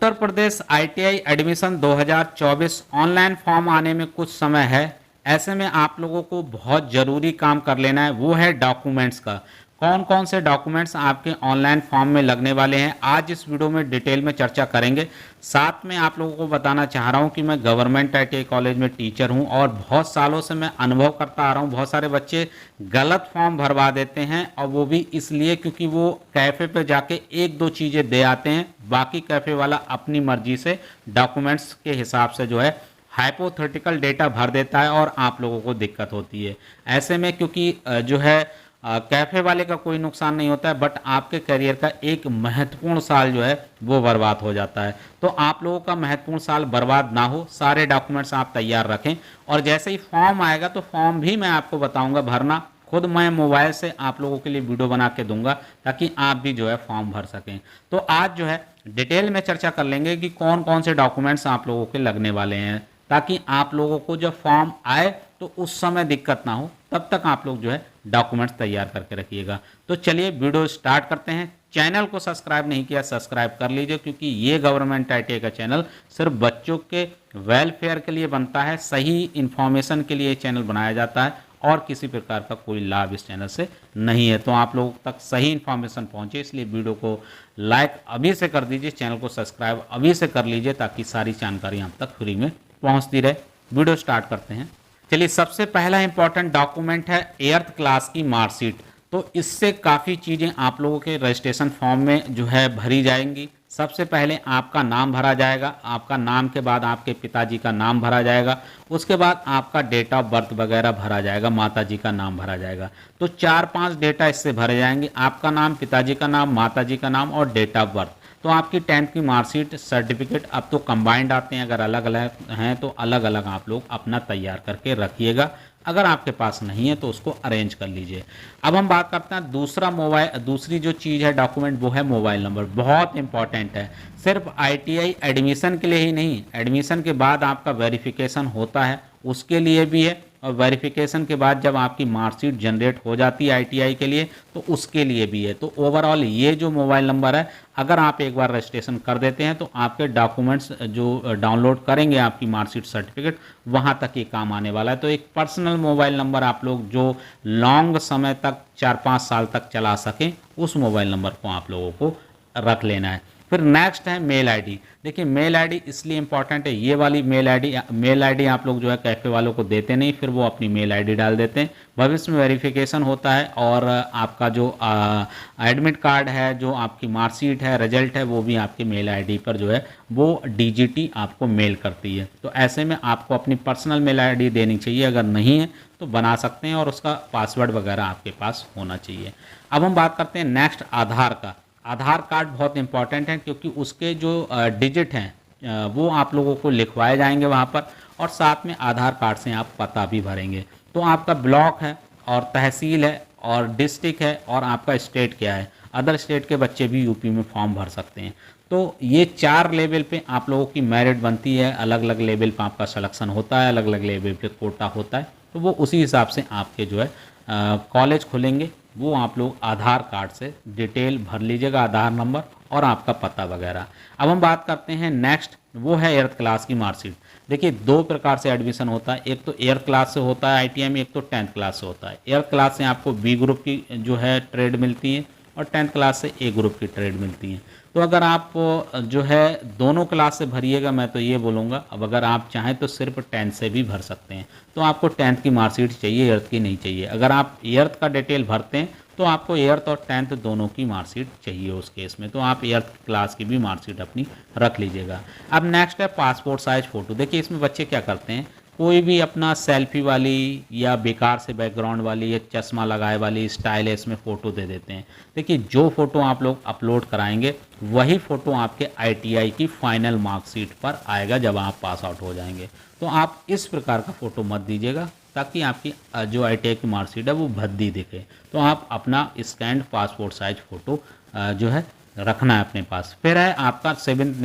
Uttar Pradesh ITI admission 2024 online form आने में कुछ समय है। ऐसे में आप लोगों को बहुत ज़रूरी काम कर लेना है, वो है डॉक्यूमेंट्स का। कौन कौन से डॉक्यूमेंट्स आपके ऑनलाइन फॉर्म में लगने वाले हैं, आज इस वीडियो में डिटेल में चर्चा करेंगे। साथ में आप लोगों को बताना चाह रहा हूं कि मैं गवर्नमेंट आईटीआई कॉलेज में टीचर हूं और बहुत सालों से मैं अनुभव करता आ रहा हूं। बहुत सारे बच्चे गलत फॉर्म भरवा देते हैं और वो भी इसलिए क्योंकि वो कैफ़े पे जाके एक दो चीज़ें दे आते हैं, बाकी कैफ़े वाला अपनी मर्जी से डॉक्यूमेंट्स के हिसाब से जो है हाइपोथेटिकल डेटा भर देता है और आप लोगों को दिक्कत होती है। ऐसे में क्योंकि जो है कैफ़े वाले का कोई नुकसान नहीं होता है, बट आपके करियर का एक महत्वपूर्ण साल जो है वो बर्बाद हो जाता है। तो आप लोगों का महत्वपूर्ण साल बर्बाद ना हो, सारे डॉक्यूमेंट्स आप तैयार रखें और जैसे ही फॉर्म आएगा तो फॉर्म भी मैं आपको बताऊंगा भरना। खुद मैं मोबाइल से आप लोगों के लिए वीडियो बना के दूंगा ताकि आप भी जो है फॉर्म भर सकें। तो आज जो है डिटेल में चर्चा कर लेंगे कि कौन कौन से डॉक्यूमेंट्स आप लोगों के लगने वाले हैं, ताकि आप लोगों को जब फॉर्म आए तो उस समय दिक्कत ना हो। तब तक आप लोग जो है डॉक्यूमेंट्स तैयार करके रखिएगा। तो चलिए वीडियो स्टार्ट करते हैं। चैनल को सब्सक्राइब नहीं किया, सब्सक्राइब कर लीजिए, क्योंकि ये गवर्नमेंट आईटीआई का चैनल सिर्फ बच्चों के वेलफेयर के लिए बनता है, सही इन्फॉर्मेशन के लिए ये चैनल बनाया जाता है और किसी प्रकार का कोई लाभ इस चैनल से नहीं है। तो आप लोगों तक सही इन्फॉर्मेशन पहुंचे, इसलिए वीडियो को लाइक अभी से कर दीजिए, चैनल को सब्सक्राइब अभी से कर लीजिए ताकि सारी जानकारी आप तक फ्री में पहुंचती रहे। वीडियो स्टार्ट करते हैं। चलिए, सबसे पहला इंपॉर्टेंट डॉक्यूमेंट है एर्थ क्लास की मार्कशीट। तो इससे काफ़ी चीज़ें आप लोगों के रजिस्ट्रेशन फॉर्म में जो है भरी जाएंगी। सबसे पहले आपका नाम भरा जाएगा, आपका नाम के बाद आपके पिताजी का नाम भरा जाएगा, उसके बाद आपका डेट ऑफ बर्थ वगैरह भरा जाएगा, माताजी का नाम भरा जाएगा। तो 4-5 डेटा इससे भरे जाएंगे, आपका नाम, पिताजी का नाम, माताजी का नाम और डेट ऑफ बर्थ। तो आपकी 10th की मार्कशीट, सर्टिफिकेट अब तो कंबाइंड आते हैं, अगर अलग अलग हैं तो अलग अलग आप लोग अपना तैयार करके रखिएगा। अगर आपके पास नहीं है तो उसको अरेंज कर लीजिए। अब हम बात करते हैं दूसरी जो चीज़ है डॉक्यूमेंट, वो है मोबाइल नंबर। बहुत इंपॉर्टेंट है, सिर्फ आईटीआई एडमिशन के लिए ही नहीं, एडमिशन के बाद आपका वेरिफिकेशन होता है उसके लिए भी है, और वेरिफिकेशन के बाद जब आपकी मार्कशीट जनरेट हो जाती है आईटीआई के लिए तो उसके लिए भी है। तो ओवरऑल ये जो मोबाइल नंबर है, अगर आप एक बार रजिस्ट्रेशन कर देते हैं तो आपके डॉक्यूमेंट्स जो डाउनलोड करेंगे आपकी मार्कशीट, सर्टिफिकेट, वहाँ तक ये काम आने वाला है। तो एक पर्सनल मोबाइल नंबर आप लोग जो लॉन्ग समय तक 4-5 साल तक चला सकें, उस मोबाइल नंबर को आप लोगों को रख लेना है। फिर नेक्स्ट है मेल आईडी। देखिए, मेल आईडी इसलिए इंपॉर्टेंट है, ये वाली मेल आईडी आप लोग जो है कैफ़े वालों को देते नहीं, फिर वो अपनी मेल आईडी डाल देते हैं। भविष्य में वेरिफिकेशन होता है और आपका जो एडमिट कार्ड है, जो आपकी मार्कशीट है, रिजल्ट है, वो भी आपकी मेल आईडी पर जो है वो डीजीटी आपको मेल करती है। तो ऐसे में आपको अपनी पर्सनल मेल आईडी देनी चाहिए, अगर नहीं है तो बना सकते हैं और उसका पासवर्ड वगैरह आपके पास होना चाहिए। अब हम बात करते हैं नेक्स्ट आधार का। आधार कार्ड बहुत इंपॉर्टेंट है क्योंकि उसके जो डिजिट हैं वो आप लोगों को लिखवाए जाएंगे वहाँ पर, और साथ में आधार कार्ड से आप पता भी भरेंगे। तो आपका ब्लॉक है और तहसील है और डिस्ट्रिक्ट है और आपका स्टेट क्या है। अदर स्टेट के बच्चे भी यूपी में फॉर्म भर सकते हैं। तो ये 4 लेवल पे आप लोगों की मेरिट बनती है, अलग अलग लेवल पे आपका सिलेक्शन होता है, अलग अलग लेवल पे कोटा होता है। तो वो उसी हिसाब से आपके जो है कॉलेज खुलेंगे, वो आप लोग आधार कार्ड से डिटेल भर लीजिएगा, आधार नंबर और आपका पता वगैरह। अब हम बात करते हैं नेक्स्ट, वो है एर्थ क्लास की मार्कशीट। देखिए, 2 प्रकार से एडमिशन होता है, एक तो एर्थ क्लास से होता है आईटीआई में, एक तो 10th क्लास से होता है। एर्थ क्लास से आपको बी ग्रुप की जो है ट्रेड मिलती है और 10th क्लास से ए ग्रुप की ट्रेड मिलती है। तो अगर आप जो है दोनों क्लास से भरिएगा, मैं तो ये बोलूँगा, अब अगर आप चाहें तो सिर्फ 10th से भी भर सकते हैं। तो आपको 10th की मार्कशीट चाहिए, एर्थ की नहीं चाहिए। अगर आप एर्थ का डिटेल भरते हैं तो आपको एर्थ और 10th दोनों की मार्कशीट चाहिए उस केस में। तो आप एर्थ क्लास की भी मार्कशीट अपनी रख लीजिएगा। अब नेक्स्ट है पासपोर्ट साइज फ़ोटो। देखिए, इसमें बच्चे क्या करते हैं, कोई भी अपना सेल्फी वाली या बेकार से बैकग्राउंड वाली या चश्मा लगाए वाली स्टाइल है, इसमें फ़ोटो दे देते हैं। देखिए, जो फ़ोटो आप लोग अपलोड कराएंगे वही फ़ोटो आपके आईटीआई की फाइनल मार्कशीट पर आएगा जब आप पास आउट हो जाएंगे। तो आप इस प्रकार का फ़ोटो मत दीजिएगा ताकि आपकी जो आईटीआई की मार्कशीट है वो भद्दी दिखे। तो आप अपना स्कैन्ड पासपोर्ट साइज फ़ोटो जो है रखना है अपने पास। फिर है आपका 7th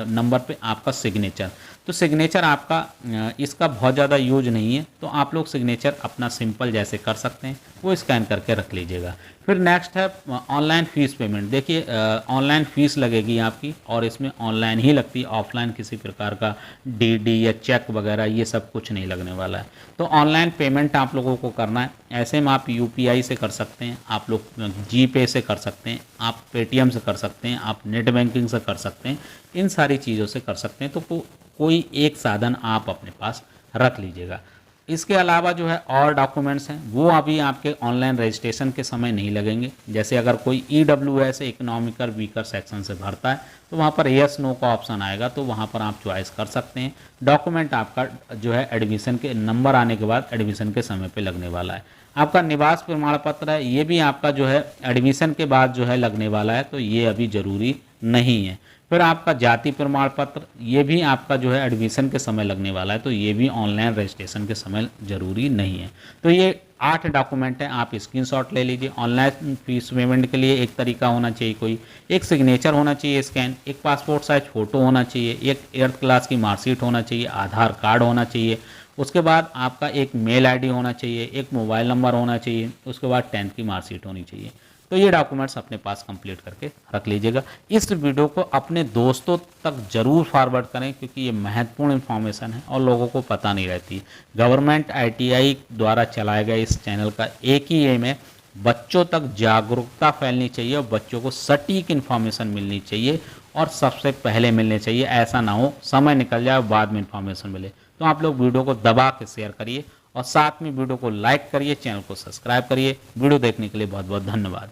नंबर पे आपका सिग्नेचर। तो सिग्नेचर आपका इसका बहुत ज़्यादा यूज नहीं है, तो आप लोग सिग्नेचर अपना सिंपल जैसे कर सकते हैं वो स्कैन करके रख लीजिएगा। फिर नेक्स्ट है ऑनलाइन फ़ीस पेमेंट। देखिए ऑनलाइन फ़ीस लगेगी आपकी, और इसमें ऑनलाइन ही लगती है, ऑफलाइन किसी प्रकार का डीडी या चेक वगैरह ये सब कुछ नहीं लगने वाला है। तो ऑनलाइन पेमेंट आप लोगों को करना है। ऐसे में आप यूपीआई से कर सकते हैं, आप लोग जी पे से कर सकते हैं, आप पेटीएम से कर सकते हैं, आप नेट बैंकिंग से कर सकते हैं, इन सारी चीज़ों से कर सकते हैं। तो कोई एक साधन आप अपने पास रख लीजिएगा। इसके अलावा जो है और डॉक्यूमेंट्स हैं वो अभी आपके ऑनलाइन रजिस्ट्रेशन के समय नहीं लगेंगे। जैसे अगर कोई EWS इकोनॉमिकल वीकर सेक्शन से भरता है तो वहाँ पर यस नो का ऑप्शन आएगा, तो वहाँ पर आप चॉइस कर सकते हैं। डॉक्यूमेंट आपका जो है एडमिशन के नंबर आने के बाद एडमिशन के समय पे लगने वाला है। आपका निवास प्रमाण पत्र है, ये भी आपका जो है एडमिशन के बाद जो है लगने वाला है, तो ये अभी ज़रूरी नहीं है। फिर आपका जाति प्रमाण पत्र, ये भी आपका जो है एडमिशन के समय लगने वाला है, तो ये भी ऑनलाइन रजिस्ट्रेशन के समय ज़रूरी नहीं है। तो ये 8 डॉक्यूमेंट हैं, आप स्क्रीनशॉट ले लीजिए। ऑनलाइन फीस पेमेंट के लिए एक तरीका होना चाहिए, कोई एक सिग्नेचर होना चाहिए स्कैन, एक पासपोर्ट साइज फ़ोटो होना चाहिए, एक 8th क्लास की मार्कशीट होना चाहिए, आधार कार्ड होना चाहिए, उसके बाद आपका एक मेल आईडी होना चाहिए, एक मोबाइल नंबर होना चाहिए, उसके बाद 10th की मार्कशीट होनी चाहिए। तो ये डॉक्यूमेंट्स अपने पास कंप्लीट करके रख लीजिएगा। इस वीडियो को अपने दोस्तों तक जरूर फॉरवर्ड करें, क्योंकि ये महत्वपूर्ण इन्फॉर्मेशन है और लोगों को पता नहीं रहती। गवर्नमेंट ITI द्वारा चलाए गए इस चैनल का एक ही एम है, बच्चों तक जागरूकता फैलनी चाहिए और बच्चों को सटीक इन्फॉर्मेशन मिलनी चाहिए, और सबसे पहले मिलनी चाहिए। ऐसा ना हो समय निकल जाए बाद में इन्फॉर्मेशन मिले। तो आप लोग वीडियो को दबा के शेयर करिए और साथ में वीडियो को लाइक करिए, चैनल को सब्सक्राइब करिए। वीडियो देखने के लिए बहुत बहुत धन्यवाद।